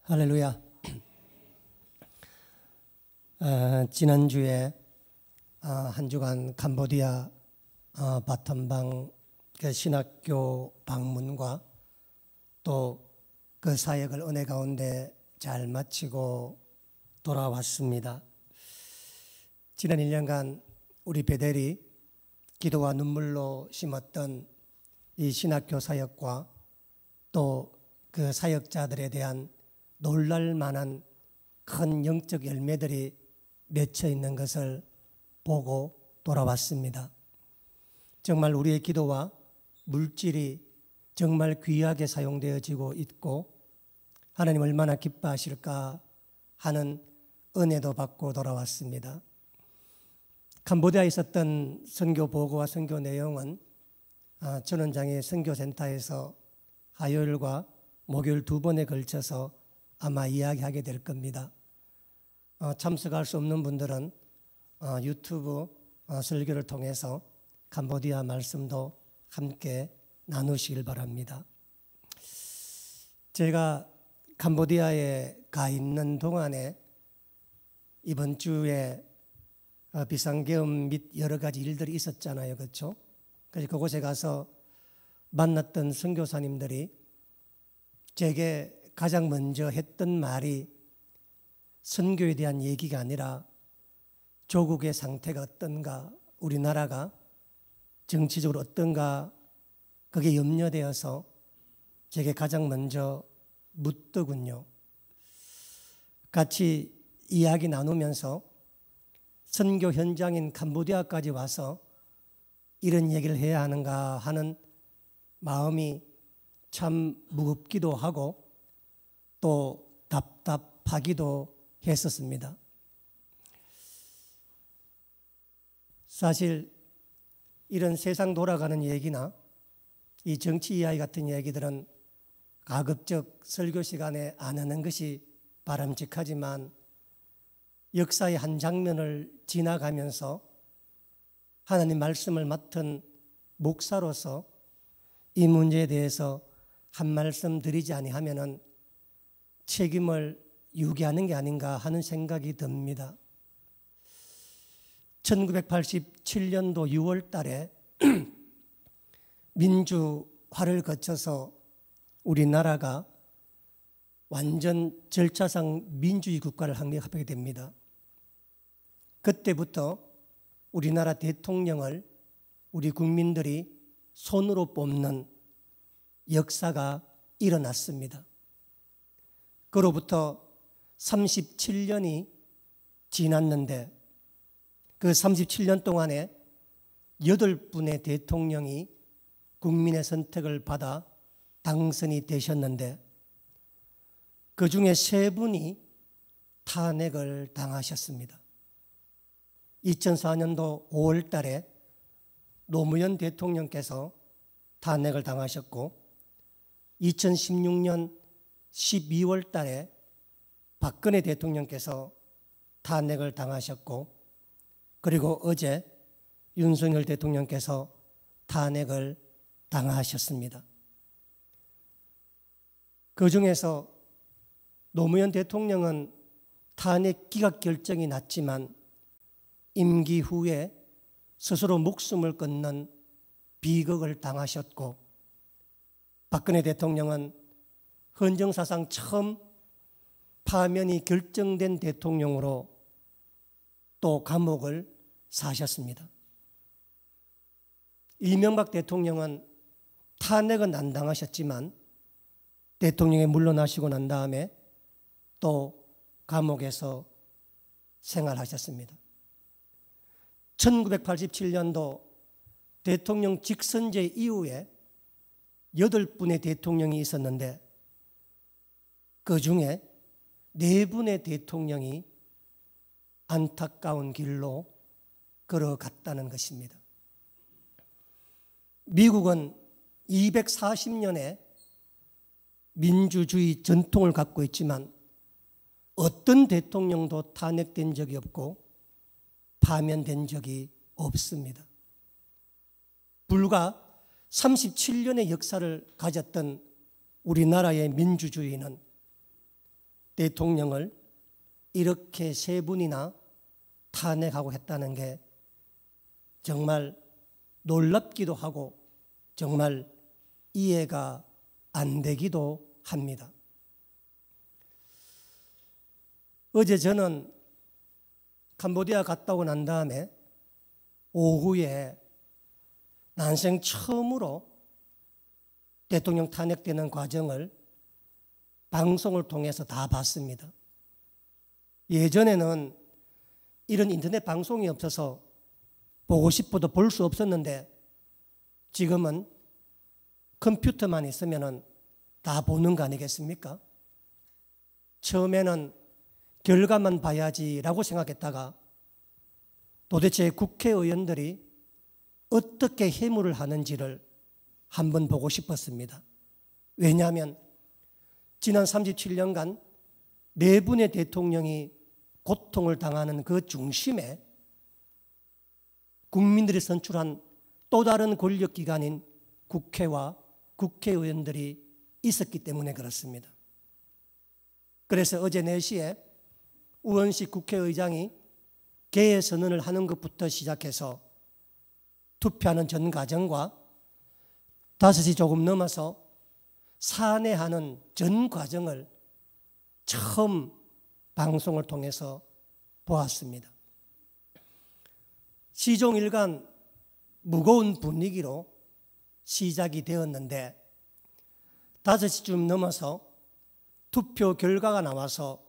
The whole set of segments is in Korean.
할렐루야. 지난주에 한 주간 캄보디아 바텀방 신학교 방문과 또 그 사역을 은혜 가운데 잘 마치고 돌아왔습니다. 지난 1년간 우리 베델이 기도와 눈물로 심었던 이 신학교 사역과 또 그 사역자들에 대한 놀랄 만한 큰 영적 열매들이 맺혀 있는 것을 보고 돌아왔습니다. 정말 우리의 기도와 물질이 정말 귀하게 사용되어지고 있고 하나님 얼마나 기뻐하실까 하는 은혜도 받고 돌아왔습니다. 캄보디아에 있었던 선교 보고와 선교 내용은 전원장의 선교센터에서 화요일과 목요일 2번에 걸쳐서 아마 이야기하게 될 겁니다. 참석할 수 없는 분들은 유튜브 설교를 통해서 캄보디아 말씀도 함께 나누시길 바랍니다. 제가 캄보디아에 가 있는 동안에 이번 주에 비상계엄 및 여러 가지 일들이 있었잖아요. 그렇죠? 그래서 그곳에 가서 만났던 선교사님들이 제게 가장 먼저 했던 말이 선교에 대한 얘기가 아니라 조국의 상태가 어떤가, 우리나라가 정치적으로 어떤가, 그게 염려되어서 제게 가장 먼저 묻더군요. 같이 이야기 나누면서 선교 현장인 캄보디아까지 와서 이런 얘기를 해야 하는가 하는 마음이 참 무겁기도 하고 또 답답하기도 했었습니다. 사실 이런 세상 돌아가는 얘기나 이 정치 이야기 같은 얘기들은 가급적 설교 시간에 안 하는 것이 바람직하지만 역사의 한 장면을 지나가면서 하나님 말씀을 맡은 목사로서 이 문제에 대해서 한 말씀 드리지 아니하면은 책임을 유기하는 게 아닌가 하는 생각이 듭니다. 1987년도 6월 달에 민주화를 거쳐서 우리나라가 완전 절차상 민주주의 국가를 확립하게 됩니다. 그때부터 우리나라 대통령을 우리 국민들이 손으로 뽑는 역사가 일어났습니다. 그로부터 37년이 지났는데 그 37년 동안에 8분의 대통령이 국민의 선택을 받아 당선이 되셨는데 그 중에 3분이 탄핵을 당하셨습니다. 2004년도 5월 달에 노무현 대통령께서 탄핵을 당하셨고 2016년 12월 달에 박근혜 대통령께서 탄핵을 당하셨고 그리고 어제 윤석열 대통령께서 탄핵을 당하셨습니다. 그 중에서 노무현 대통령은 탄핵 기각 결정이 났지만 임기 후에 스스로 목숨을 끊는 비극을 당하셨고 박근혜 대통령은 헌정사상 처음 파면이 결정된 대통령으로 또 감옥을 사셨습니다. 이명박 대통령은 탄핵은 안 당하셨지만 대통령이 물러나시고 난 다음에 또 감옥에서 생활하셨습니다. 1987년도 대통령 직선제 이후에 8분의 대통령이 있었는데 그 중에 4분의 대통령이 안타까운 길로 걸어갔다는 것입니다. 미국은 240년의 민주주의 전통을 갖고 있지만 어떤 대통령도 탄핵된 적이 없고 파면된 적이 없습니다. 불과 37년의 역사를 가졌던 우리나라의 민주주의는 대통령을 이렇게 세 분이나 탄핵하고 했다는 게 정말 놀랍기도 하고 정말 이해가 안 되기도 합니다. 어제 저는 캄보디아 갔다 오고 난 다음에 오후에 난생 처음으로 대통령 탄핵되는 과정을 방송을 통해서 다 봤습니다. 예전에는 이런 인터넷 방송이 없어서 보고 싶어도 볼 수 없었는데 지금은 컴퓨터만 있으면 다 보는 거 아니겠습니까? 처음에는 결과만 봐야지라고 생각했다가 도대체 국회의원들이 어떻게 해무를 하는지를 한번 보고 싶었습니다. 왜냐하면 지난 37년간 네 분의 대통령이 고통을 당하는 그 중심에 국민들이 선출한 또 다른 권력기관인 국회와 국회의원들이 있었기 때문에 그렇습니다. 그래서 어제 4시에 우원식 국회의장이 개회 선언을 하는 것부터 시작해서 투표하는 전 과정과 5시 조금 넘어서 산회하는 전 과정을 처음 방송을 통해서 보았습니다. 시종일관 무거운 분위기로 시작이 되었는데 5시쯤 넘어서 투표 결과가 나와서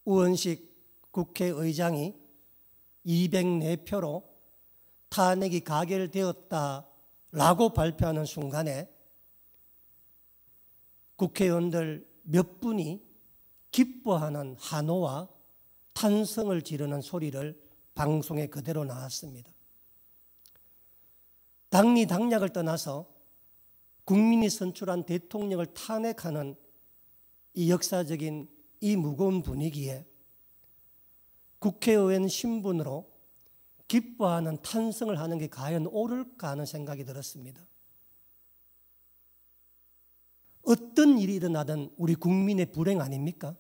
우원식 국회의장이 204표로 탄핵이 가결되었다라고 발표하는 순간에 국회의원들 몇 분이 기뻐하는 환호와 탄성을 지르는 소리를 방송에 그대로 나왔습니다. 당리 당략을 떠나서 국민이 선출한 대통령을 탄핵하는 이 역사적인 이 무거운 분위기에 국회의원 신분으로 기뻐하는 탄성을 하는 게 과연 옳을까 하는 생각이 들었습니다. 어떤 일이 일어나든 우리 국민의 불행 아닙니까?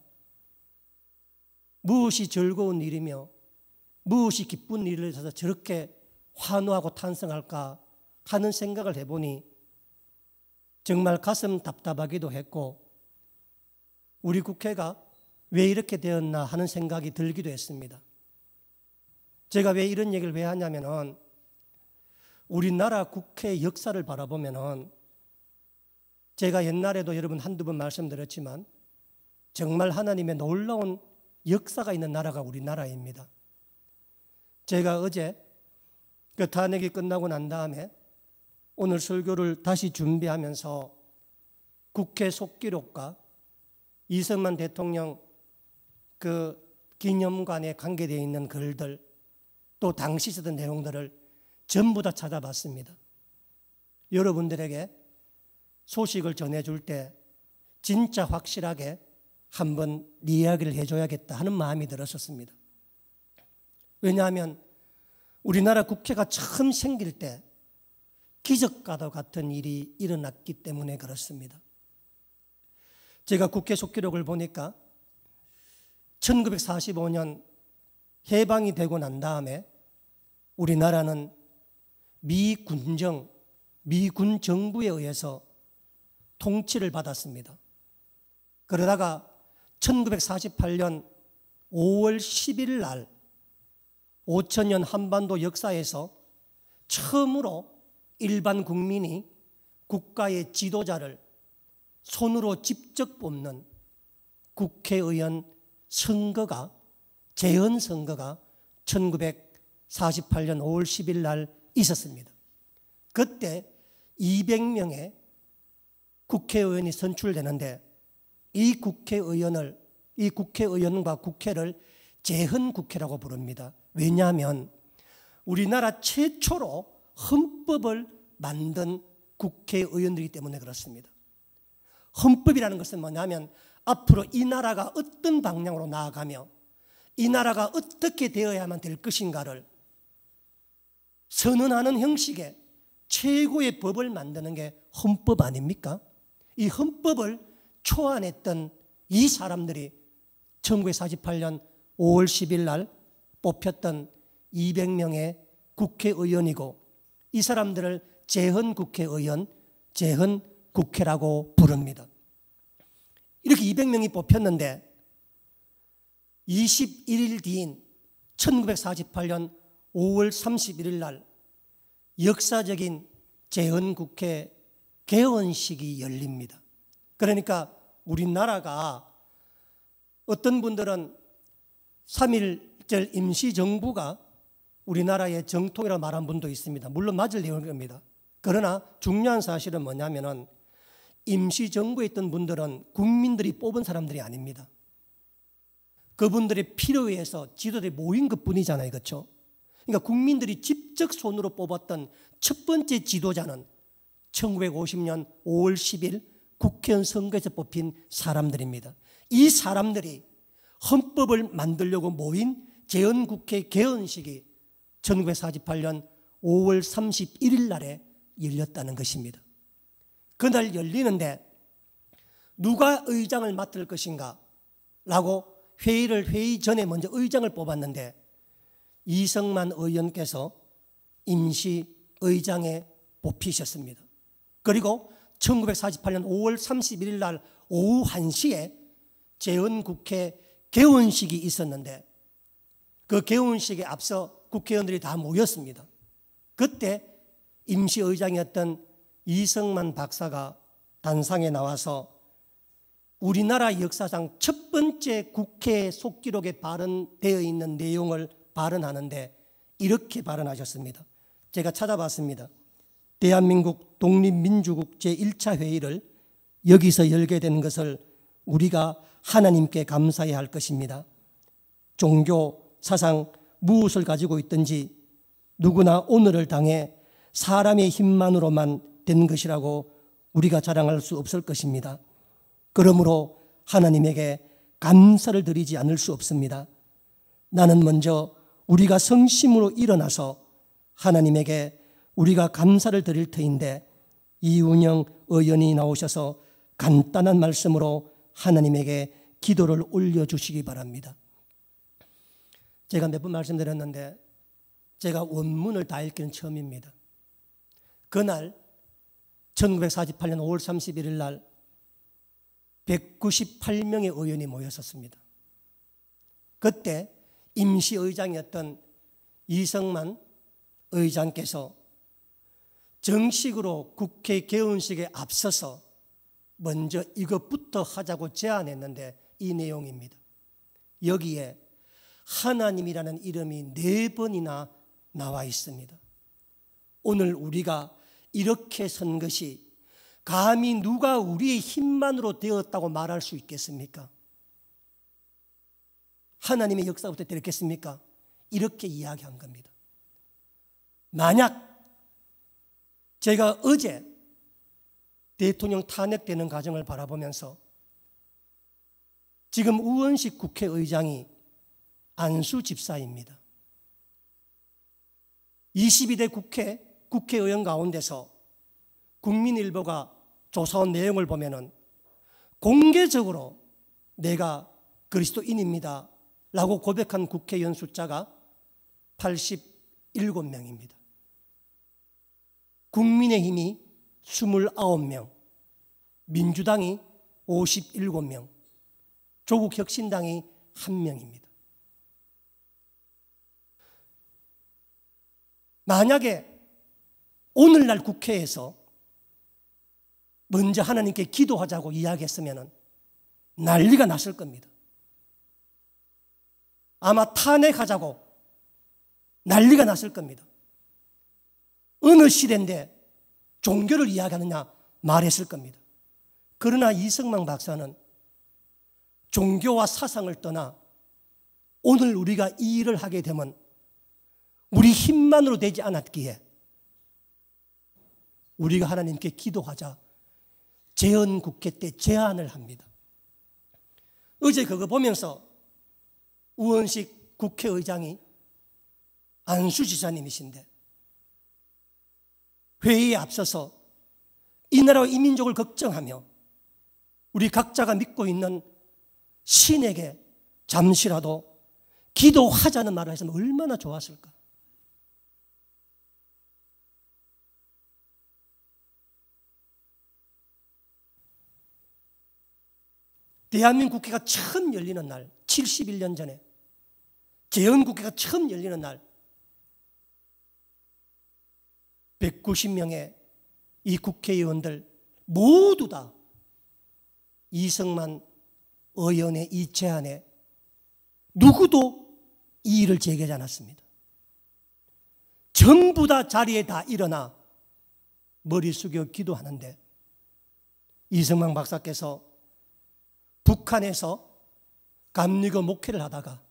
무엇이 즐거운 일이며 무엇이 기쁜 일을 해서 저렇게 환호하고 탄성할까 하는 생각을 해보니 정말 가슴 답답하기도 했고 우리 국회가 왜 이렇게 되었나 하는 생각이 들기도 했습니다. 제가 왜 이런 얘기를 왜 하냐면은 우리나라 국회 역사를 바라보면은 제가 옛날에도 여러분 한두 번 말씀드렸지만 정말 하나님의 놀라운 역사가 있는 나라가 우리나라입니다. 제가 어제 그 탄핵이 끝나고 난 다음에 오늘 설교를 다시 준비하면서 국회 속기록과 이승만 대통령 그 기념관에 관계되어 있는 글들 또 당시 있었던 내용들을 전부 다 찾아봤습니다. 여러분들에게 소식을 전해줄 때 진짜 확실하게 한번 이야기를 해줘야겠다 하는 마음이 들었었습니다. 왜냐하면 우리나라 국회가 처음 생길 때 기적과도 같은 일이 일어났기 때문에 그렇습니다. 제가 국회 속기록을 보니까 1945년 해방이 되고 난 다음에 우리나라는 미군 정부에 의해서 통치를 받았습니다. 그러다가 1948년 5월 10일 날 5천년 한반도 역사에서 처음으로 일반 국민이 국가의 지도자를 손으로 직접 뽑는 국회의원 선거가 재헌 선거가 1948년 5월 10일 날 있었습니다. 그때 200명의 국회의원이 선출되는데 이 국회의원과 국회를 재헌국회라고 부릅니다. 왜냐하면 우리나라 최초로 헌법을 만든 국회의원들이기 때문에 그렇습니다. 헌법이라는 것은 뭐냐면 앞으로 이 나라가 어떤 방향으로 나아가며 이 나라가 어떻게 되어야만 될 것인가를 선언하는 형식의 최고의 법을 만드는 게 헌법 아닙니까? 이 헌법을 초안했던 이 사람들이 1948년 5월 10일 날 뽑혔던 200명의 국회의원이고 이 사람들을 재헌국회의원, 재헌국회라고 부릅니다. 이렇게 200명이 뽑혔는데 21일 뒤인 1948년 5월 31일 날 역사적인 재헌국회 개원식이 열립니다. 그러니까 우리나라가 어떤 분들은 3.1절 임시정부가 우리나라의 정통이라고 말한 분도 있습니다. 물론 맞을 내용입니다. 그러나 중요한 사실은 뭐냐면은 임시정부에 있던 분들은 국민들이 뽑은 사람들이 아닙니다. 그분들의 필요에 의해서 지도자들이 모인 것뿐이잖아요. 그렇죠? 그러니까 국민들이 직접 손으로 뽑았던 첫 번째 지도자는 1950년 5월 10일 국회의원 선거에서 뽑힌 사람들입니다. 이 사람들이 헌법을 만들려고 모인 재헌국회 개헌식이 1948년 5월 31일 날에 열렸다는 것입니다. 그날 열리는데 누가 의장을 맡을 것인가 라고 회의 전에 먼저 의장을 뽑았는데 이성만 의원께서 임시 의장에 뽑히셨습니다. 그리고 1948년 5월 31일 날 오후 1시에 재헌국회 개원식이 있었는데 그 개원식에 앞서 국회의원들이 다 모였습니다. 그때 임시의장이었던 이성만 박사가 단상에 나와서 우리나라 역사상 첫 번째 국회 속기록에 발언되어 있는 내용을 발언하는데 이렇게 발언하셨습니다. 제가 찾아봤습니다. 대한민국 독립민주국 제1차 회의를 여기서 열게 된 것을 우리가 하나님께 감사해야 할 것입니다. 종교, 사상, 무엇을 가지고 있든지 누구나 오늘을 당해 사람의 힘만으로만 된 것이라고 우리가 자랑할 수 없을 것입니다. 그러므로 하나님에게 감사를 드리지 않을 수 없습니다. 나는 먼저 우리가 성심으로 일어나서 하나님에게 우리가 감사를 드릴 터인데 이운영 의원이 나오셔서 간단한 말씀으로 하나님에게 기도를 올려주시기 바랍니다. 제가 몇 번 말씀드렸는데 제가 원문을 다 읽기는 처음입니다. 그날 1948년 5월 31일 날 198명의 의원이 모였었습니다. 그때 임시의장이었던 이성만 의장께서 정식으로 국회 개원식에 앞서서 먼저 이것부터 하자고 제안했는데 이 내용입니다. 여기에 하나님이라는 이름이 4번이나 나와 있습니다. 오늘 우리가 이렇게 선 것이 감히 누가 우리의 힘만으로 되었다고 말할 수 있겠습니까? 하나님의 역사부터 되겠습니까? 이렇게 이야기한 겁니다. 만약 제가 어제 대통령 탄핵되는 과정을 바라보면서 지금 우원식 국회의장이 안수 집사입니다. 22대 국회의원 가운데서 국민일보가 조사한 내용을 보면은 공개적으로 내가 그리스도인입니다 라고 고백한 국회의원 숫자가 87명입니다. 국민의힘이 29명, 민주당이 57명, 조국혁신당이 1명입니다. 만약에 오늘날 국회에서 먼저 하나님께 기도하자고 이야기했으면 난리가 났을 겁니다. 아마 탄핵하자고 난리가 났을 겁니다. 어느 시대인데 종교를 이야기하느냐 말했을 겁니다. 그러나 이성만 박사는 종교와 사상을 떠나 오늘 우리가 이 일을 하게 되면 우리 힘만으로 되지 않았기에 우리가 하나님께 기도하자 재헌국회 때 제안을 합니다. 어제 그거 보면서 우원식 국회의장이 안수 지사님이신데 회의에 앞서서 이 나라와 이 민족을 걱정하며 우리 각자가 믿고 있는 신에게 잠시라도 기도하자는 말을 했으면 얼마나 좋았을까. 대한민국 국회가 처음 열리는 날, 71년 전에 재헌국회가 처음 열리는 날 190명의 이 국회의원들 모두 다 이승만 의원의 이 제안에 누구도 이의를 제기하지 않았습니다. 전부 다 자리에 다 일어나 머리 숙여 기도하는데 이승만 박사께서 북한에서 감리교 목회를 하다가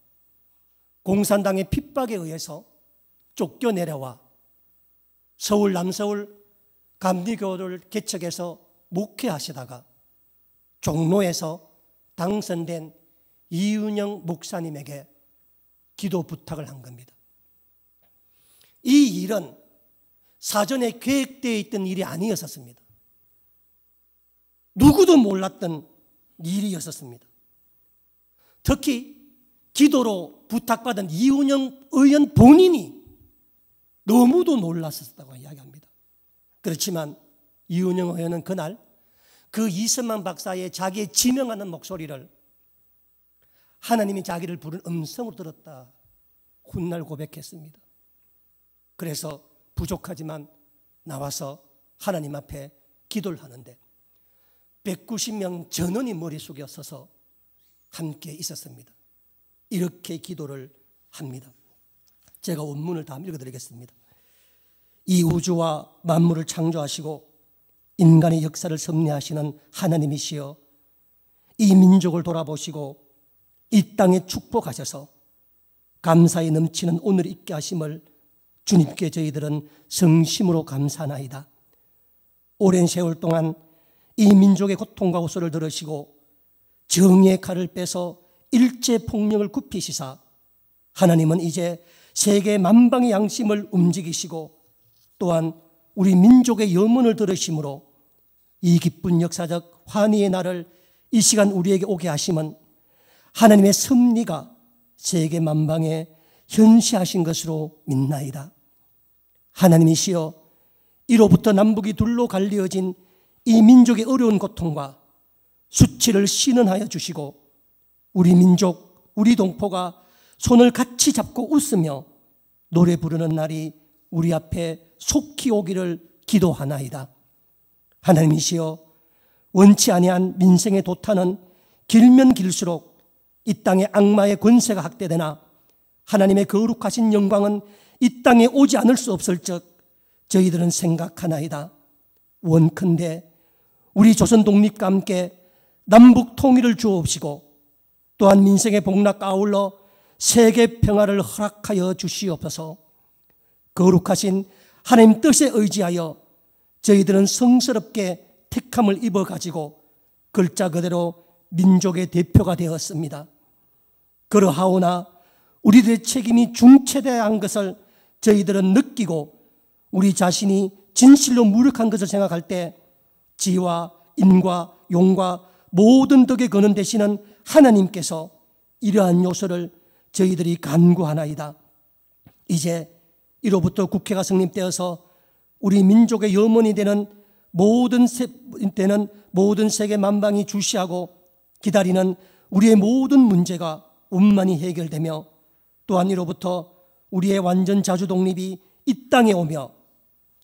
공산당의 핍박에 의해서 쫓겨내려와 서울 남서울 감리교를 개척해서 목회하시다가 종로에서 당선된 이윤영 목사님에게 기도 부탁을 한 겁니다. 이 일은 사전에 계획되어 있던 일이 아니었었습니다. 누구도 몰랐던 일이었었습니다. 특히 기도로 부탁받은 이윤영 의원 본인이 너무도 놀랐었다고 이야기합니다. 그렇지만 이윤영 의원은 그날 그 이승만 박사의 자기의 지명하는 목소리를 하나님이 자기를 부른 음성으로 들었다 훗날 고백했습니다. 그래서 부족하지만 나와서 하나님 앞에 기도를 하는데 190명 전원이 머리 숙여 서서 함께 있었습니다. 이렇게 기도를 합니다. 제가 원문을 다 읽어드리겠습니다. 이 우주와 만물을 창조하시고 인간의 역사를 섭리하시는 하나님이시여, 이 민족을 돌아보시고 이 땅에 축복하셔서 감사에 넘치는 오늘 있게 하심을 주님께 저희들은 성심으로 감사하나이다. 오랜 세월 동안 이 민족의 고통과 호소를 들으시고 정의의 칼을 빼서 일제 폭력을 굽히시사 하나님은 이제 세계 만방의 양심을 움직이시고 또한 우리 민족의 염원을 들으심으로 이 기쁜 역사적 환희의 날을 이 시간 우리에게 오게 하심은 하나님의 섭리가 세계 만방에 현시하신 것으로 믿나이다. 하나님이시여, 이로부터 남북이 둘로 갈리어진 이 민족의 어려운 고통과 수치를 신원하여 주시고 우리 민족, 우리 동포가 손을 같이 잡고 웃으며 노래 부르는 날이 우리 앞에 속히 오기를 기도하나이다. 하나님이시여, 원치 아니한 민생의 도탄은 길면 길수록 이 땅의 악마의 권세가 확대되나 하나님의 거룩하신 영광은 이 땅에 오지 않을 수 없을 적 저희들은 생각하나이다. 원컨대 우리 조선 독립과 함께 남북 통일을 주옵시고 또한 민생의 복락과 아울러 세계 평화를 허락하여 주시옵소서. 거룩하신 하나님 뜻에 의지하여 저희들은 성스럽게 택함을 입어가지고 글자 그대로 민족의 대표가 되었습니다. 그러하오나 우리들의 책임이 중체대한 것을 저희들은 느끼고 우리 자신이 진실로 무력한 것을 생각할 때 지와 인과 용과 모든 덕에 거는 되시는 하나님께서 이러한 요소를 저희들이 간구하나이다. 이제 이로부터 국회가 성립되어서 우리 민족의 염원이 되는 모든 세계 만방이 주시하고 기다리는 우리의 모든 문제가 원만히 해결되며 또한 이로부터 우리의 완전 자주 독립이 이 땅에 오며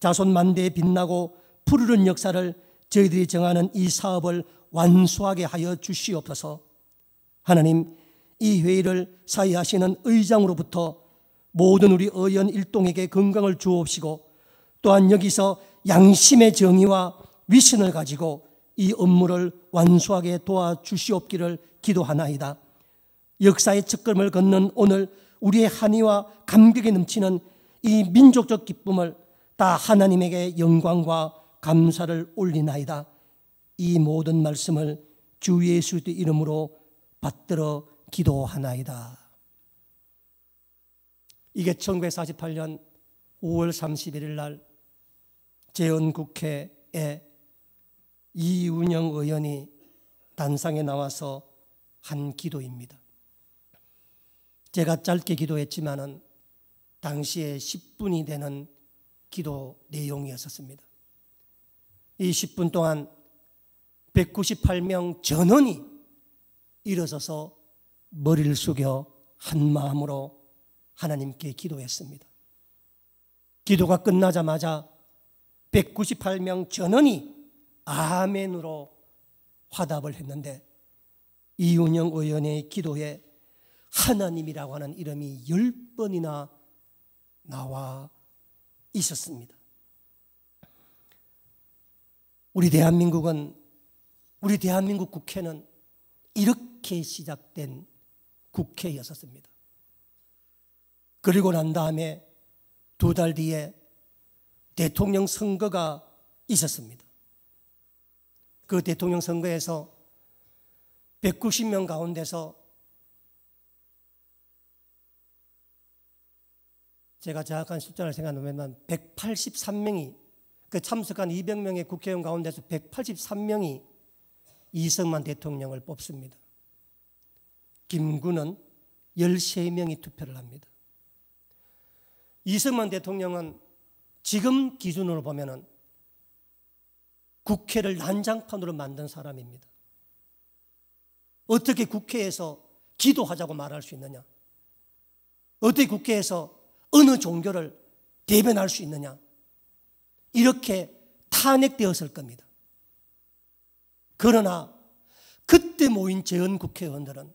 자손 만대에 빛나고 푸르른 역사를 저희들이 정하는 이 사업을 완수하게 하여 주시옵소서. 하나님, 이 회의를 사회하시는 의장으로부터 모든 우리 의원 일동에게 건강을 주옵시고 또한 여기서 양심의 정의와 위신을 가지고 이 업무를 완수하게 도와주시옵기를 기도하나이다. 역사의 첫걸음을 걷는 오늘 우리의 한의와 감격에 넘치는 이 민족적 기쁨을 다 하나님에게 영광과 감사를 올리나이다. 이 모든 말씀을 주 예수의 이름으로 받들어 기도하나이다. 이게 1948년 5월 31일 날 재헌국회에 이윤영 의원이 단상에 나와서 한 기도입니다. 제가 짧게 기도했지만은 당시에 10분이 되는 기도 내용이었습니다. 이 10분 동안 198명 전원이 일어서서 머리를 숙여 한 마음으로 하나님께 기도했습니다. 기도가 끝나자마자 198명 전원이 아멘으로 화답을 했는데 이운영 의원의 기도에 하나님이라고 하는 이름이 10번이나 나와 있었습니다. 우리 대한민국 국회는 이렇게 시작된 국회였었습니다. 그리고 난 다음에 2달 뒤에 대통령 선거가 있었습니다. 그 대통령 선거에서 190명 가운데서 제가 정확한 숫자를 생각하면 183명이 그 참석한 200명의 국회의원 가운데서 183명이 이승만 대통령을 뽑습니다. 김구는 13명이 투표를 합니다. 이승만 대통령은 지금 기준으로 보면은 국회를 난장판으로 만든 사람입니다. 어떻게 국회에서 기도하자고 말할 수 있느냐? 어떻게 국회에서 어느 종교를 대변할 수 있느냐? 이렇게 탄핵되었을 겁니다. 그러나 그때 모인 재헌 국회의원들은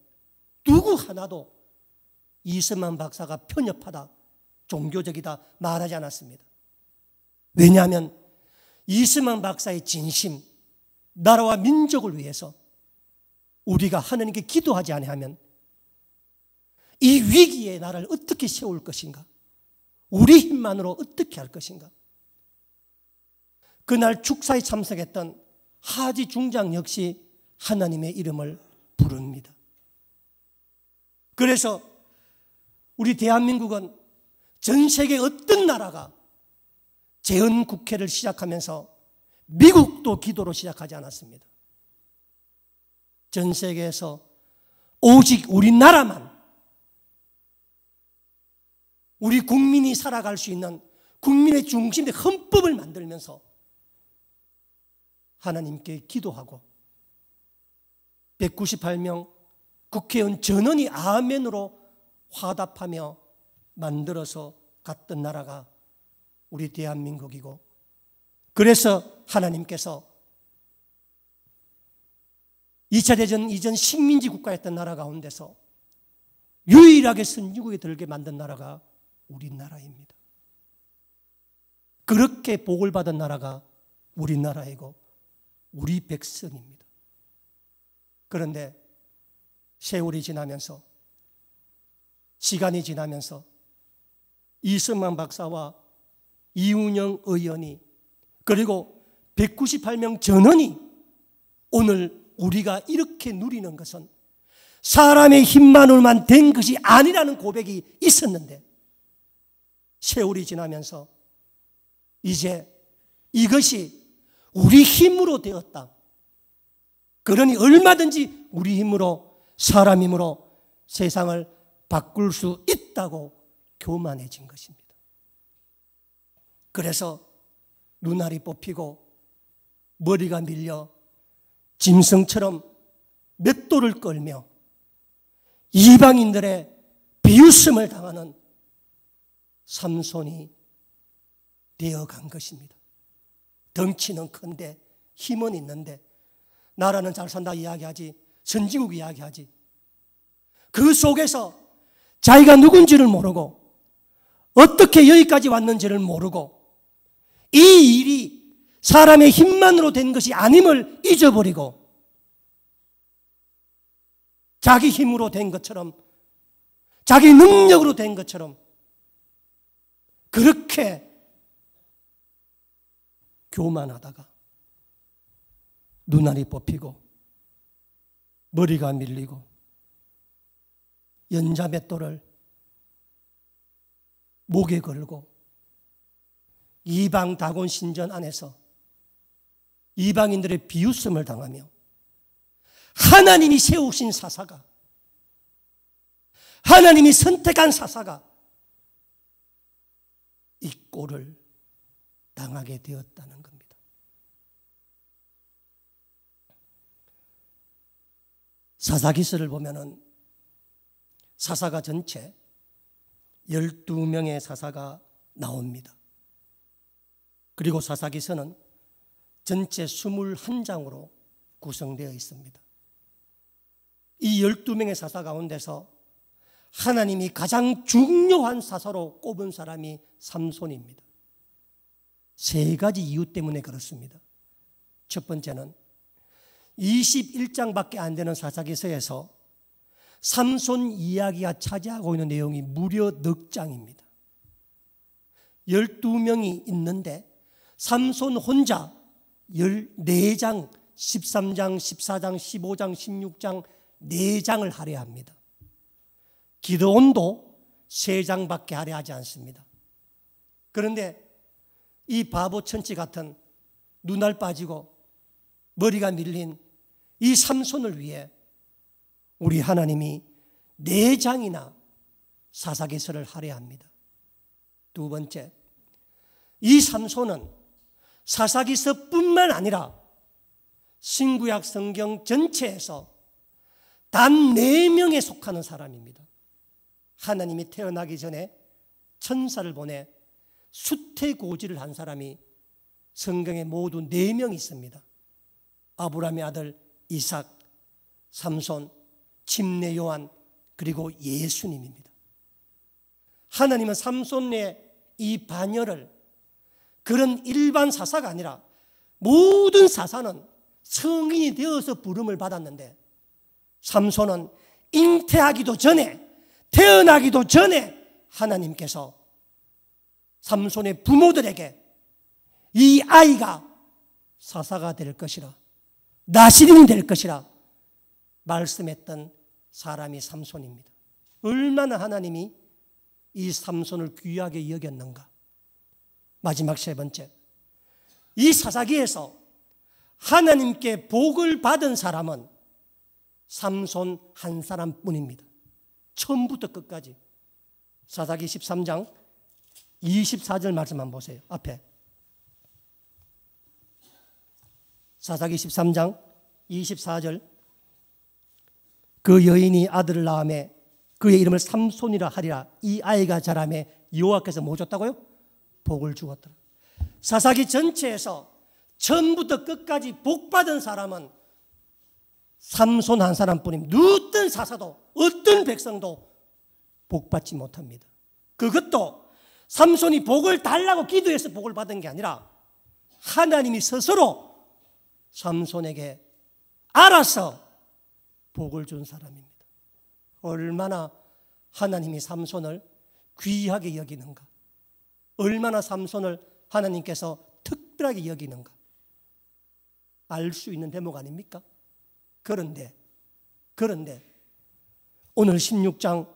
누구 하나도 이승만 박사가 편협하다, 종교적이다 말하지 않았습니다. 왜냐하면 이승만 박사의 진심, 나라와 민족을 위해서 우리가 하나님께 기도하지 아니하면 이 위기에 나라를 어떻게 세울 것인가? 우리 힘만으로 어떻게 할 것인가? 그날 축사에 참석했던 하지 중장 역시 하나님의 이름을 부릅니다. 그래서 우리 대한민국은 전 세계 어떤 나라가 재헌 국회를 시작하면서 미국도 기도로 시작하지 않았습니다. 전 세계에서 오직 우리나라만 우리 국민이 살아갈 수 있는 국민의 중심의 헌법을 만들면서 하나님께 기도하고 198명 국회의원 전원이 아멘으로 화답하며 만들어서 갔던 나라가 우리 대한민국이고, 그래서 하나님께서 2차 대전 이전 식민지 국가였던 나라 가운데서 유일하게 선진국에 들게 만든 나라가 우리나라입니다. 그렇게 복을 받은 나라가 우리나라이고 우리 백성입니다. 그런데 세월이 지나면서, 시간이 지나면서 이승만 박사와 이운영 의원이, 그리고 198명 전원이 오늘 우리가 이렇게 누리는 것은 사람의 힘만으로만 된 것이 아니라는 고백이 있었는데, 세월이 지나면서 이제 이것이 우리 힘으로 되었다. 그러니 얼마든지 우리 힘으로, 사람 힘으로 세상을 바꿀 수 있다고 교만해진 것입니다. 그래서 눈알이 뽑히고 머리가 밀려 짐승처럼 맷돌을 끌며 이방인들의 비웃음을 당하는 삼손이 되어간 것입니다. 덩치는 큰데 힘은 있는데 나라는 잘 산다 이야기하지, 선진국 이야기하지, 그 속에서 자기가 누군지를 모르고 어떻게 여기까지 왔는지를 모르고 이 일이 사람의 힘만으로 된 것이 아님을 잊어버리고 자기 힘으로 된 것처럼, 자기 능력으로 된 것처럼 그렇게 교만하다가 눈알이 뽑히고 머리가 밀리고 연자맷돌을 목에 걸고 이방 다곤 신전 안에서 이방인들의 비웃음을 당하며 하나님이 세우신 사사가, 하나님이 선택한 사사가 이 꼴을 당하게 되었다는 겁니다. 사사기서를 보면은 사사가 전체 12명의 사사가 나옵니다. 그리고 사사기서는 전체 21장으로 구성되어 있습니다. 이 12명의 사사 가운데서 하나님이 가장 중요한 사사로 꼽은 사람이 삼손입니다. 세 가지 이유 때문에 그렇습니다. 첫 번째는 21장밖에 안 되는 사사기서에서 삼손 이야기가 차지하고 있는 내용이 무려 4장입니다. 12명이 있는데 삼손 혼자 14장, 13장, 14장, 15장, 16장 4장을 할애합니다. 기드온도 3장밖에 할애하지 않습니다. 그런데 이 바보 천치 같은 눈알 빠지고 머리가 밀린 이 삼손을 위해 우리 하나님이 4장이나 사사기서를 할애합니다. 두 번째, 이 삼손은 사사기서뿐만 아니라 신구약 성경 전체에서 단 4명에 속하는 사람입니다. 하나님이 태어나기 전에 천사를 보내 수태고지를 한 사람이 성경에 모두 4명 있습니다. 아브라함의 아들 이삭, 삼손, 침례 요한, 그리고 예수님입니다. 하나님은 삼손의 이 반열을 그런 일반 사사가 아니라 모든 사사는 성인이 되어서 부름을 받았는데 삼손은 잉태하기도 전에, 태어나기도 전에 하나님께서 삼손의 부모들에게 이 아이가 사사가 될 것이라, 나시린이 될 것이라 말씀했던 사람이 삼손입니다. 얼마나 하나님이 이 삼손을 귀하게 여겼는가. 마지막 세 번째, 이 사사기에서 하나님께 복을 받은 사람은 삼손 한 사람뿐입니다. 처음부터 끝까지. 사사기 13장 24절 말씀 한번 보세요. 앞에 사사기 13장 24절, 그 여인이 아들을 낳으매 그의 이름을 삼손이라 하리라. 이 아이가 자라매 여호와께서 뭐 줬다고요? 복을 주었더라. 사사기 전체에서 처음부터 끝까지 복 받은 사람은 삼손 한 사람뿐입니다. 어떤 사사도 어떤 백성도 복 받지 못합니다. 그것도 삼손이 복을 달라고 기도해서 복을 받은 게 아니라 하나님이 스스로 삼손에게 알아서 복을 준 사람입니다. 얼마나 하나님이 삼손을 귀하게 여기는가, 얼마나 삼손을 하나님께서 특별하게 여기는가 알 수 있는 대목 아닙니까? 그런데 오늘 16장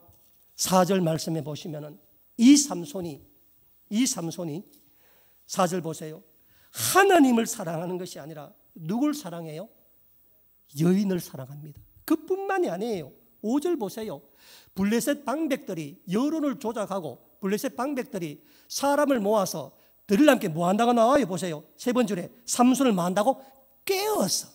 4절 말씀에 보시면은 이 삼손이 4절 보세요. 하나님을 사랑하는 것이 아니라 누굴 사랑해요? 여인을 사랑합니다. 그뿐만이 아니에요. 5절 보세요. 블레셋 방백들이 여론을 조작하고 블레셋 방백들이 사람을 모아서 들일람께 뭐 한다고 나와요? 보세요. 세 번 줄에 삼손을 뭐 한다고? 깨웠어.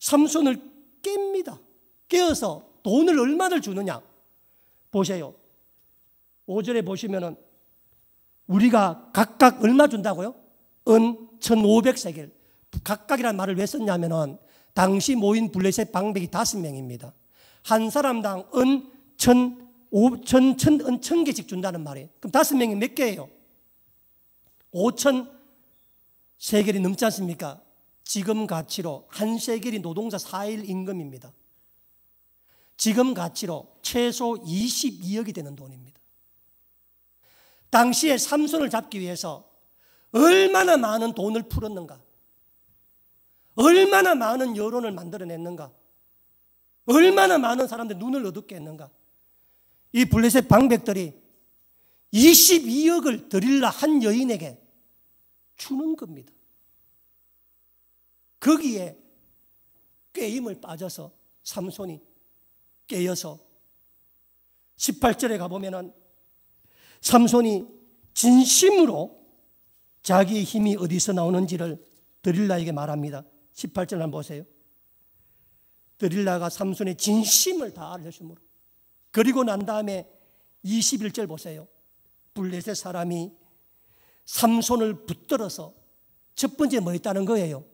삼손을 깹니다. 깨어서 돈을 얼마를 주느냐? 보세요. 5절에 보시면은 우리가 각각 얼마 준다고요? 은 1,500세겔. 각각이라는 말을 왜 썼냐면은 당시 모인 블레셋 방백이 5명입니다. 한 사람당 은 1,000개씩 준다는 말이에요. 그럼 5명이 몇 개예요? 5,000세겔이 넘지 않습니까? 지금 가치로 한 세겔이 노동자 4일 임금입니다. 지금 가치로 최소 22억이 되는 돈입니다. 당시에 삼손을 잡기 위해서 얼마나 많은 돈을 풀었는가, 얼마나 많은 여론을 만들어냈는가, 얼마나 많은 사람들 눈을 어둡게 했는가. 이 블레셋 방백들이 22억을 드릴라 한 여인에게 주는 겁니다. 거기에 꾀임을 빠져서 삼손이 깨어서 18절에 가보면은 삼손이 진심으로 자기의 힘이 어디서 나오는지를 드릴라에게 말합니다. 18절 한번 보세요. 드릴라가 삼손의 진심을 다 알려주므로. 그리고 난 다음에 21절 보세요. 블레셋 사람이 삼손을 붙들어서 첫 번째 뭐 했다는 거예요?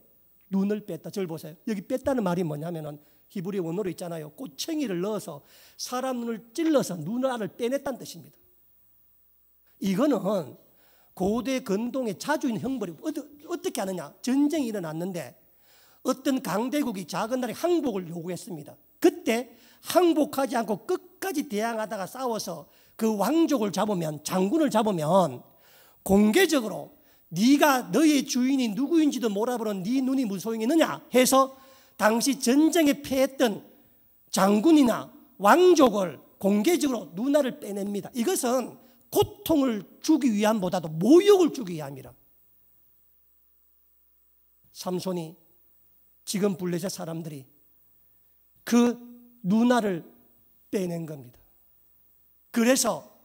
눈을 뺐다. 저를 보세요. 여기 뺐다는 말이 뭐냐면은 히브리 원어로 있잖아요. 꼬챙이를 넣어서 사람 눈을 찔러서 눈알을 빼냈다는 뜻입니다. 이거는 고대 근동에 자주 있는 형벌이 어떻게 하느냐? 전쟁이 일어났는데 어떤 강대국이 작은 나라에 항복을 요구했습니다. 그때 항복하지 않고 끝까지 대항하다가 싸워서 그 왕족을 잡으면, 장군을 잡으면 공개적으로 네가 너의 주인이 누구인지도 몰라보는 네 눈이 무슨 소용이 있느냐 해서 당시 전쟁에 패했던 장군이나 왕족을 공개적으로 눈알을 빼냅니다. 이것은 고통을 주기 위함보다도 모욕을 주기 위함이라. 삼손이 지금 블레셋 사람들이 그 눈알을 빼낸 겁니다. 그래서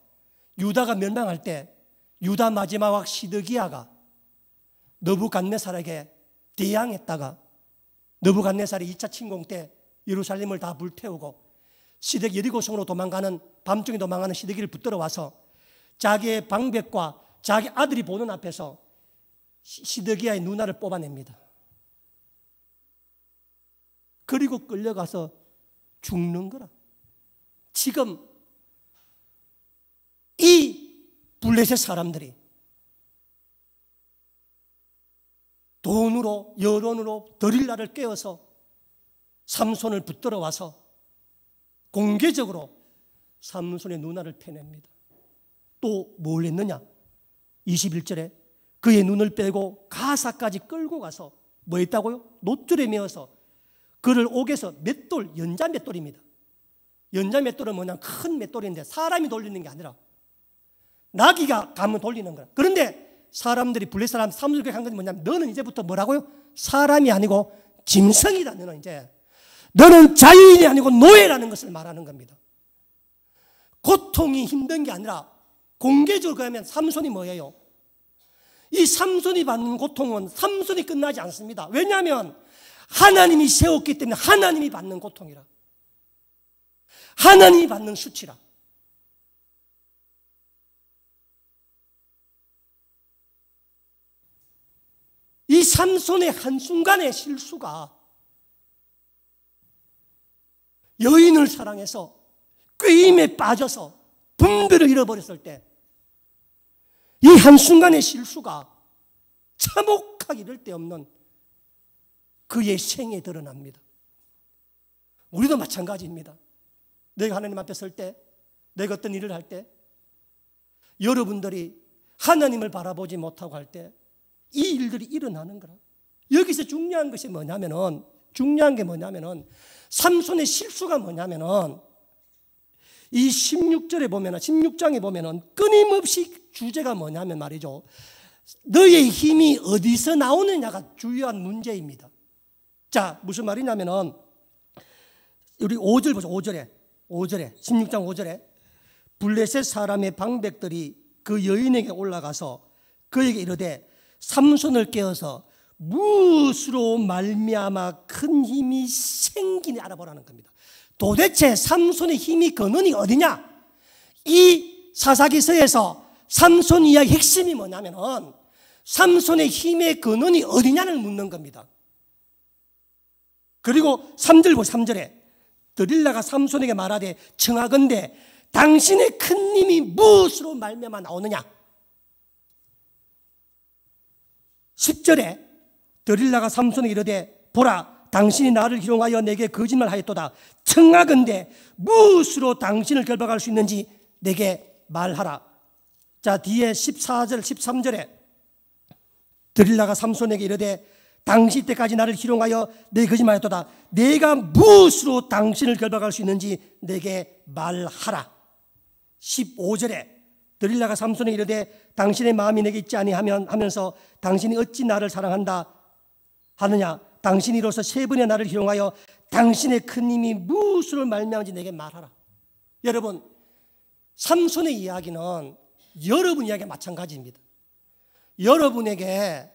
유다가 멸망할 때 유다 마지막 왕 시드기야가 너부갓네살에게 대항했다가 너부갓네살이 2차 침공 때 예루살렘을 다 불태우고 시드기 여리고성으로 도망가는, 밤중에 도망가는 시드기를 붙들어 와서 자기의 방백과 자기 아들이 보는 앞에서 시드기야의 눈알을 뽑아냅니다. 그리고 끌려가서 죽는 거라. 지금 이 블레셋 사람들이 돈으로, 여론으로 드릴라를 깨워서 삼손을 붙들어 와서 공개적으로 삼손의 눈알을 패냅니다. 또 뭘 했느냐? 21절에 그의 눈을 빼고 가사까지 끌고 가서 뭐 했다고요? 놋줄에 메어서 그를 옥에서 맷돌, 연자 맷돌입니다. 연자 맷돌은 뭐냐? 큰 맷돌인데 사람이 돌리는 게 아니라 나귀가 가면 돌리는 거야. 그런데 사람들이, 블레셋 사람 사무들에게 한 건 뭐냐면 너는 이제부터 뭐라고요? 사람이 아니고 짐승이다. 너는 자유인이 아니고 노예라는 것을 말하는 겁니다. 고통이 힘든 게 아니라 공개적으로 그러면 삼손이 뭐예요? 이 삼손이 받는 고통은 삼손이 끝나지 않습니다. 왜냐하면 하나님이 세웠기 때문에 하나님이 받는 고통이라. 하나님이 받는 수치라. 이 삼손의 한순간의 실수가 여인을 사랑해서 꾀임에 빠져서 분별을 잃어버렸을 때 이 한순간의 실수가 참혹하기 이를 데 없는 그의 생에 드러납니다. 우리도 마찬가지입니다. 내가 하나님 앞에 설 때, 내가 어떤 일을 할 때, 여러분들이 하나님을 바라보지 못하고 할 때 이 일들이 일어나는 거라. 여기서 중요한 것이 뭐냐면은, 삼손의 실수가 뭐냐면은 이 16절에 보면은, 16장에 보면은 끊임없이 주제가 뭐냐면 말이죠. 너의 힘이 어디서 나오느냐가 주요한 문제입니다. 자, 무슨 말이냐면은 우리 5절 보죠. 5절에 16장 5절에 블레셋 사람의 방백들이 그 여인에게 올라가서 그에게 이르되 삼손을 깨어서 무엇으로 말미암아 큰 힘이 생기니 알아보라는 겁니다. 도대체 삼손의 힘이 근원이 어디냐? 이 사사기서에서 삼손 이야기 핵심이 뭐냐면은 삼손의 힘의 근원이 어디냐를 묻는 겁니다. 그리고 3절에 드릴라가 삼손에게 말하되 청하건대 당신의 큰 힘이 무엇으로 말미암아 나오느냐? 10절에 드릴라가 삼손에게 이르되 보라 당신이 나를 희롱하여 내게 거짓말하였도다. 청하건대 무엇으로 당신을 결박할 수 있는지 내게 말하라. 자, 뒤에 14절 13절에 드릴라가 삼손에게 이르되 당시 때까지 나를 희롱하여 내게 거짓말하였도다. 내가 무엇으로 당신을 결박할 수 있는지 내게 말하라. 15절에 드릴라가 삼손에게 이르되 당신의 마음이 내게 있지 아니하면서 당신이 어찌 나를 사랑한다 하느냐? 당신이로서 세 번의 나를 희롱하여 당신의 큰 힘이 무엇으로 말미암은지 내게 말하라. 여러분, 삼손의 이야기는 여러분 이야기와 마찬가지입니다. 여러분에게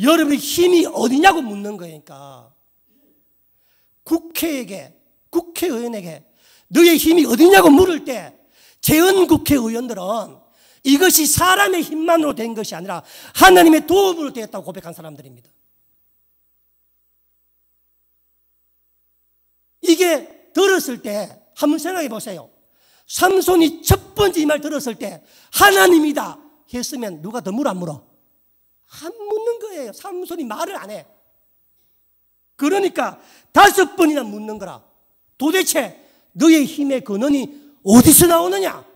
여러분의 힘이 어디냐고 묻는 거니까 국회의원에게 너의 힘이 어디냐고 물을 때 재헌 국회의원들은 이것이 사람의 힘만으로 된 것이 아니라 하나님의 도움으로 되었다고 고백한 사람들입니다. 이게 들었을 때 한번 생각해 보세요. 삼손이 첫 번째 이 말 들었을 때 하나님이다 했으면 누가 더 물어 안 물어? 안 묻는 거예요. 삼손이 말을 안 해. 그러니까 5번이나 묻는 거라. 도대체 너의 힘의 근원이 어디서 나오느냐?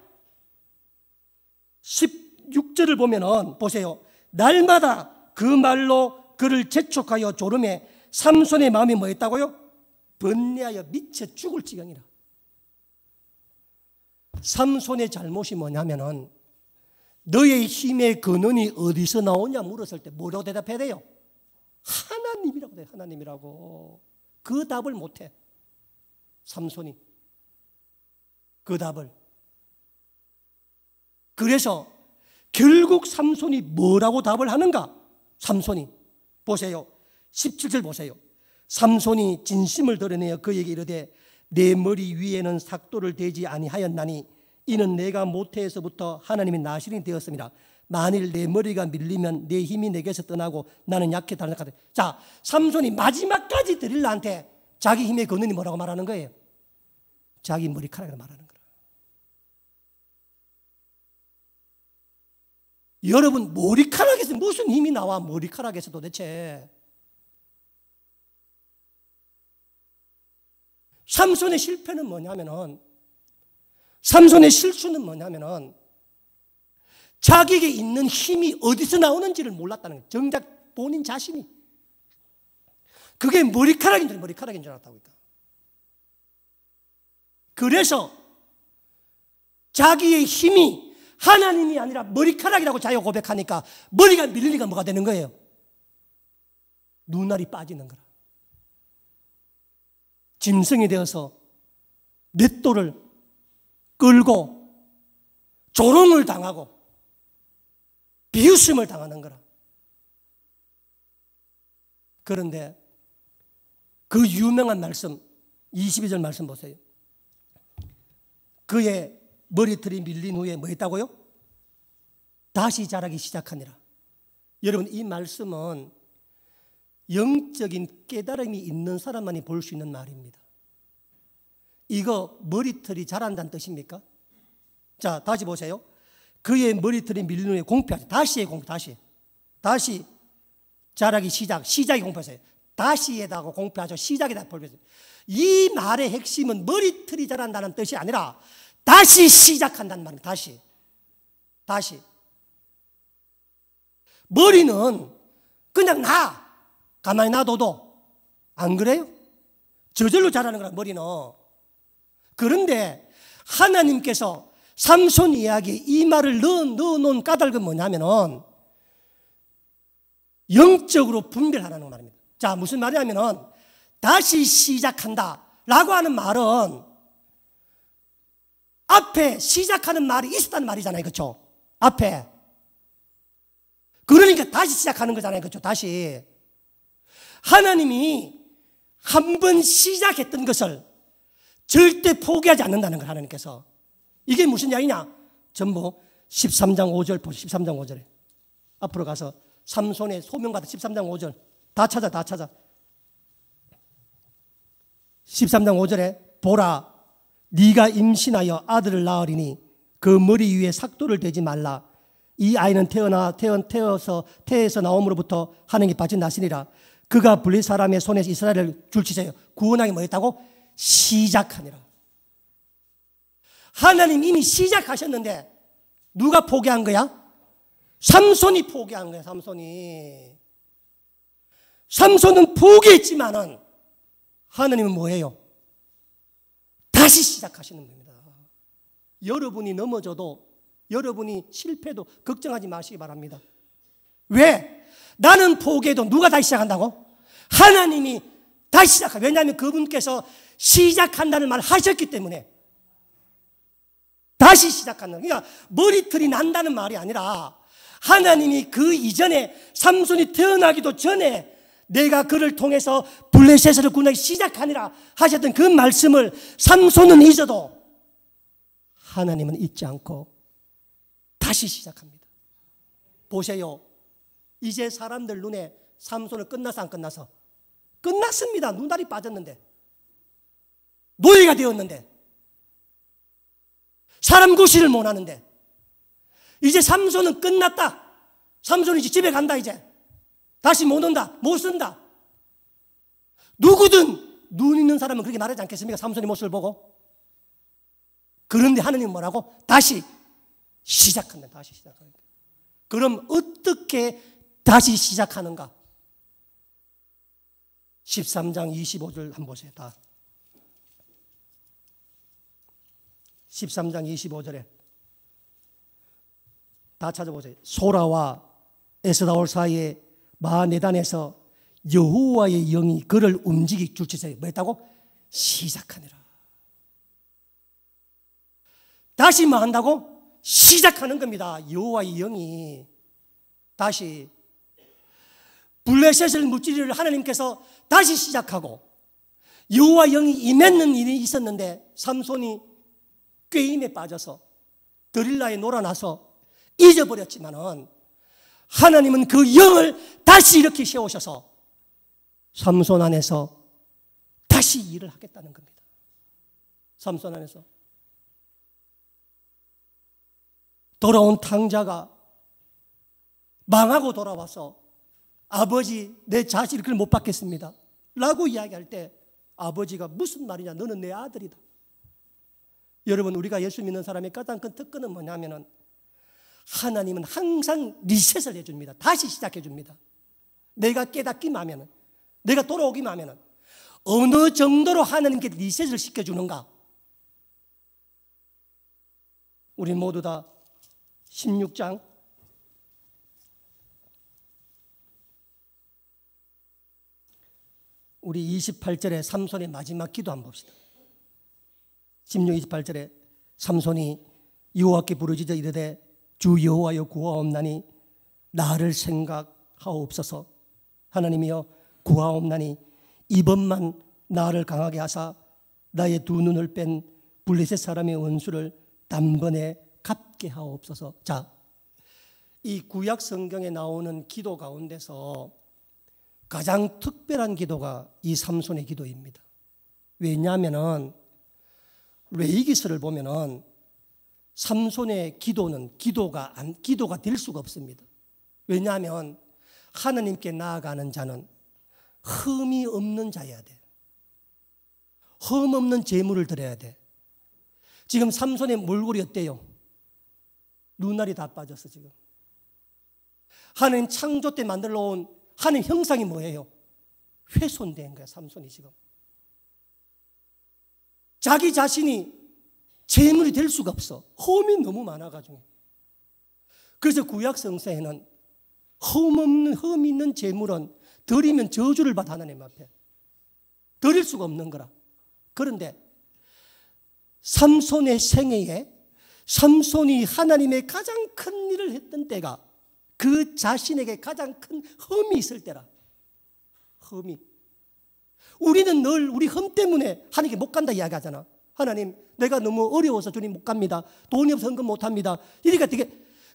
16절을 보면은 보세요. 날마다 그 말로 그를 재촉하여 조름에 삼손의 마음이 뭐였다고요? 번뇌하여 미쳐 죽을 지경이라. 삼손의 잘못이 뭐냐면은 너의 힘의 근원이 어디서 나오냐 물었을 때 뭐라고 대답해야 돼요? 하나님이라고 돼요. 하나님이라고. 그 답을 못해. 삼손이 그 답을. 그래서 결국 삼손이 뭐라고 답을 하는가? 삼손이 보세요. 17절 보세요. 삼손이 진심을 드러내어 그에게 이르되 내 머리 위에는 삭도를 대지 아니하였나니 이는 내가 모태에서부터 하나님의 나실이 되었습니다. 만일 내 머리가 밀리면 내 힘이 내게서 떠나고 나는 약해 다른 것 같아. 자, 삼손이 마지막까지 드릴라한테 자기 힘의 근원이 뭐라고 말하는 거예요? 자기 머리카락이라고 말하는 거예요. 여러분, 머리카락에서 무슨 힘이 나와? 머리카락에서 도대체. 삼손의 실패는 뭐냐면은, 삼손의 실수는 뭐냐면은 자기에게 있는 힘이 어디서 나오는지를 몰랐다는 거예요. 정작 본인 자신이. 그게 머리카락인 줄 알았다고. 그래서 자기의 힘이 하나님이 아니라 머리카락이라고 자기가 고백하니까 머리가 밀리니까 뭐가 되는 거예요? 눈알이 빠지는 거라. 짐승이 되어서 맷돌을 끌고 조롱을 당하고 비웃음을 당하는 거라. 그런데 그 유명한 말씀 22절 말씀 보세요. 그의 머리털이 밀린 후에 뭐 했다고요? 다시 자라기 시작하니라. 여러분, 이 말씀은 영적인 깨달음이 있는 사람만이 볼 수 있는 말입니다. 이거 머리털이 자란다는 뜻입니까? 자, 다시 보세요. 그의 머리털이 밀린 후에 공표하세요. 다시 자라기 시작이 공표하세요. 다시에다가 공표하죠. 시작에다 공표하세요. 이 말의 핵심은 머리털이 자란다는 뜻이 아니라 다시 시작한다는 말입니다. 다시. 머리는 그냥 가만히 놔둬도 안 그래요? 저절로 자라는 거라 머리는. 그런데 하나님께서 삼손 이야기에 이 말을 넣어놓은 까닭은 뭐냐면은 영적으로 분별하라는 말입니다. 자, 무슨 말이냐면은 다시 시작한다 라고 하는 말은 앞에 시작하는 말이 있었다는 말이잖아요. 그렇죠? 앞에. 그러니까 다시 시작하는 거잖아요. 그렇죠? 다시. 하나님이 한 번 시작했던 것을 절대 포기하지 않는다는 걸 하나님께서. 이게 무슨 이야기냐? 전부 13장 5절 보세요. 13장 5절에. 앞으로 가서 삼손의 소명받아 13장 5절. 다 찾아. 13장 5절에 보라, 네가 임신하여 아들을 낳으리니 그 머리 위에 삭도를 대지 말라. 이 아이는 태에서 나옴으로부터 하나님께 받친 나시니라. 그가 블레 사람의 손에서 이스라엘을 줄치세요. 구원하기 뭐였다고? 시작하니라. 하나님 이미 시작하셨는데 누가 포기한 거야? 삼손이 포기한 거야. 삼손은 포기했지만은 하나님은 뭐예요? 다시 시작하시는 겁니다. 여러분이 넘어져도, 여러분이 실패도 걱정하지 마시기 바랍니다. 왜? 나는 포기해도 누가 다시 시작한다고? 하나님이 다시 시작합니다. 왜냐하면 그분께서 시작한다는 말을 하셨기 때문에 다시 시작한다. 그러니까 머리털이 난다는 말이 아니라 하나님이 그 이전에 삼손이 태어나기도 전에 내가 그를 통해서 블레셋을 군하기 시작하니라 하셨던 그 말씀을 삼손은 잊어도 하나님은 잊지 않고 다시 시작합니다. 보세요. 이제 사람들 눈에 삼손은 끝나서 안 끝나서? 끝났습니다. 눈알이 빠졌는데, 노예가 되었는데, 사람 구실을 못 하는데, 이제 삼손은 끝났다. 삼손이 이제 집에 간다. 이제 다시 못 온다, 못 쓴다. 누구든 눈 있는 사람은 그렇게 말하지 않겠습니까? 삼손의 모습을 보고. 그런데 하느님은 뭐라고? 다시 시작한다. 다시 시작한다. 그럼 어떻게 다시 시작하는가? 13장 25절 한번 보세요. 다 13장 25절에 다 찾아보세요. 소라와 에스다올 사이에 마네단에서 여호와의 영이 그를 움직이 줄지세. 뭐 했다고? 시작하니라. 다시 뭐 한다고? 시작하는 겁니다. 여호와의 영이 다시 블레셋을 무찌르를 하나님께서 다시 시작하고, 여호와 영이 임했는 일이 있었는데 삼손이 꾀임에 빠져서 드릴라에 놀아나서 잊어버렸지만은 하나님은 그 영을 다시 이렇게 세우셔서 삼손 안에서 다시 일을 하겠다는 겁니다. 삼손 안에서 돌아온 탕자가 망하고 돌아와서 아버지, 내 자식을 그걸 못 받겠습니다 라고 이야기할 때 아버지가 무슨 말이냐, 너는 내 아들이다. 여러분, 우리가 예수 믿는 사람의 가장 큰 특권은 뭐냐면은 하나님은 항상 리셋을 해줍니다. 다시 시작해줍니다. 내가 깨닫기만 하면은, 내가 돌아오기만 하면은 어느 정도로 하나님께 리셋을 시켜주는가. 우리 모두 다 16장 우리 28절에 삼손의 마지막 기도 한번 봅시다. 16, 28절에 삼손이 여호와께 부르짖어 이르되 주 여호와여 구하옵나니 나를 생각하옵소서. 하나님이여 구하옵나니 이번만 나를 강하게 하사 나의 두 눈을 뺀 블레셋 사람의 원수를 단번에 갚게 하옵소서. 자, 이 구약 성경에 나오는 기도 가운데서 가장 특별한 기도가 이 삼손의 기도입니다. 왜냐하면은 레위기서를 보면은 삼손의 기도는 기도가 될 수가 없습니다. 왜냐하면 하나님께 나아가는 자는 흠이 없는 자여야 돼. 흠 없는 제물을 드려야 돼. 지금 삼손의 몰골이 어때요? 눈알이 다 빠졌어 지금. 하나님 창조 때 만들어 온 하나님 형상이 뭐예요? 훼손된 거야 삼손이 지금. 자기 자신이 제물이 될 수가 없어. 흠이 너무 많아가지고. 그래서 구약 성서에는 흠 있는 제물은 드리면 저주를 받아 하나님 앞에. 드릴 수가 없는 거라. 그런데 삼손의 생애에 삼손이 하나님의 가장 큰 일을 했던 때가 그 자신에게 가장 큰 흠이 있을 때라. 흠이. 우리는 늘 우리 흠 때문에 하나님께 못 간다 이야기하잖아. 하나님, 내가 너무 어려워서 주님 못 갑니다. 돈이 없어서 헌금 못 합니다. 이러니까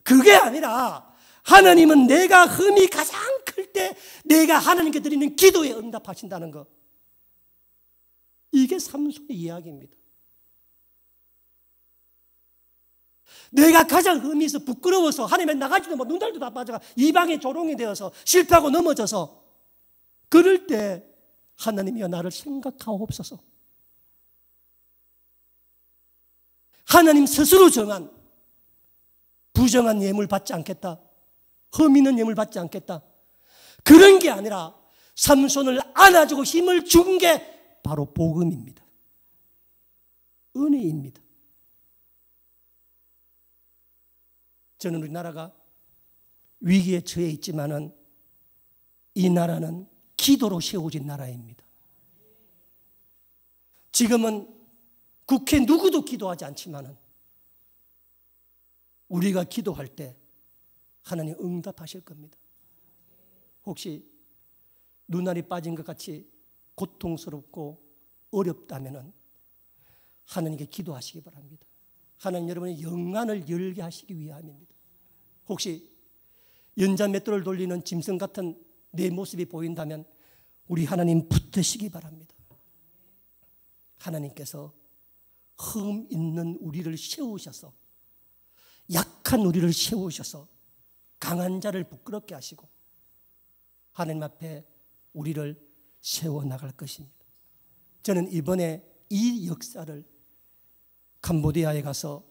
그게 아니라 하나님은 내가 흠이 가장 클 때 내가 하나님께 드리는 기도에 응답하신다는 거. 이게 삼손의 이야기입니다. 내가 가장 흠이 있어 부끄러워서 하나님에 나가지도 못, 눈달도 다 빠져가 이방의 조롱이 되어서 실패하고 넘어져서 그럴 때 하나님이여 나를 생각하옵소서. 하나님 스스로 정한 부정한 예물 받지 않겠다. 흠 있는 예물 받지 않겠다. 그런 게 아니라 삼손을 안아주고 힘을 준 게 바로 복음입니다. 은혜입니다. 저는 우리나라가 위기에 처해 있지만은 이 나라는 기도로 세워진 나라입니다. 지금은 국회 누구도 기도하지 않지만은 우리가 기도할 때 하나님 응답하실 겁니다. 혹시 눈알이 빠진 것 같이 고통스럽고 어렵다면은 하나님께 기도하시기 바랍니다. 하나님 여러분의 영안을 열게 하시기 위함입니다. 혹시 연자 맷돌을 돌리는 짐승 같은 내 모습이 보인다면 우리 하나님 붙드시기 바랍니다. 하나님께서 흠 있는 우리를 세우셔서 약한 우리를 세우셔서 강한 자를 부끄럽게 하시고 하나님 앞에 우리를 세워나갈 것입니다. 저는 이번에 이 역사를 캄보디아에 가서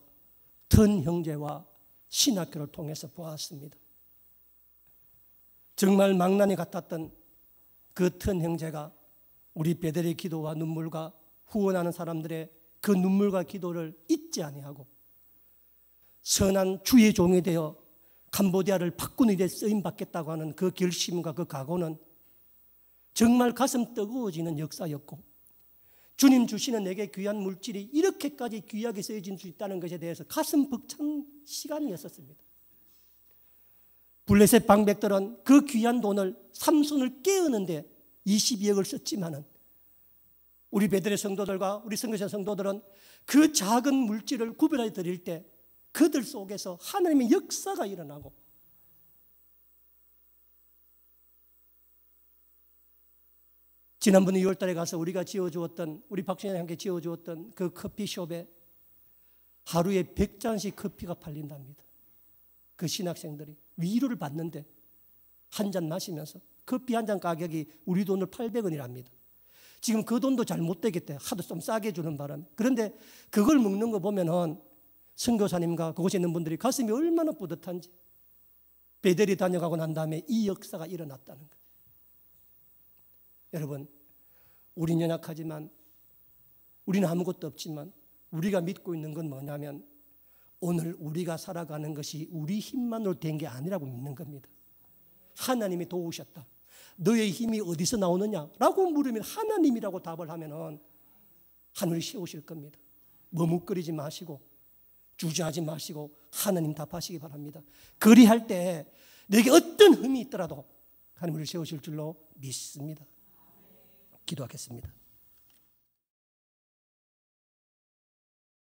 턴 형제와 신학교를 통해서 보았습니다. 정말 망나니 같았던 그 턴 형제가 우리 베델의 기도와 눈물과 후원하는 사람들의 그 눈물과 기도를 잊지 아니하고 선한 주의 종이 되어 캄보디아를 바꾸는 데 쓰임받겠다고 하는 그 결심과 그 각오는 정말 가슴 뜨거워지는 역사였고 주님 주시는 내게 귀한 물질이 이렇게까지 귀하게 쓰여질 수 있다는 것에 대해서 가슴 벅찬 시간이었습니다. 블레셋 방백들은 그 귀한 돈을 삼손을 깨우는데 22억을 썼지만은 우리 베델의 성도들과 우리 선교사 성도들은 그 작은 물질을 구별해 드릴 때 그들 속에서 하나님의 역사가 일어나고 지난번 2월 달에 가서 우리가 지어주었던 우리 박수현이 함께 지어주었던 그 커피숍에 하루에 100잔씩 커피가 팔린답니다. 그 신학생들이 위로를 받는데 한 잔 마시면서 커피 한 잔 가격이 우리 돈으로 800원이랍니다. 지금 그 돈도 잘 못 되겠대. 하도 좀 싸게 주는 바람에. 그런데 그걸 먹는 거 보면은 선교사님과 그곳에 있는 분들이 가슴이 얼마나 뿌듯한지. 베델이 다녀가고 난 다음에 이 역사가 일어났다는 거예요. 여러분, 우린 연약하지만 우리는 아무것도 없지만 우리가 믿고 있는 건 뭐냐면 오늘 우리가 살아가는 것이 우리 힘만으로 된 게 아니라고 믿는 겁니다. 하나님이 도우셨다. 너의 힘이 어디서 나오느냐라고 물으면 하나님이라고 답을 하면은 하늘이 세우실 겁니다. 머뭇거리지 마시고 주저하지 마시고 하나님 답하시기 바랍니다. 그리할 때 내게 어떤 흠이 있더라도 하나님을 세우실 줄로 믿습니다. 기도하겠습니다.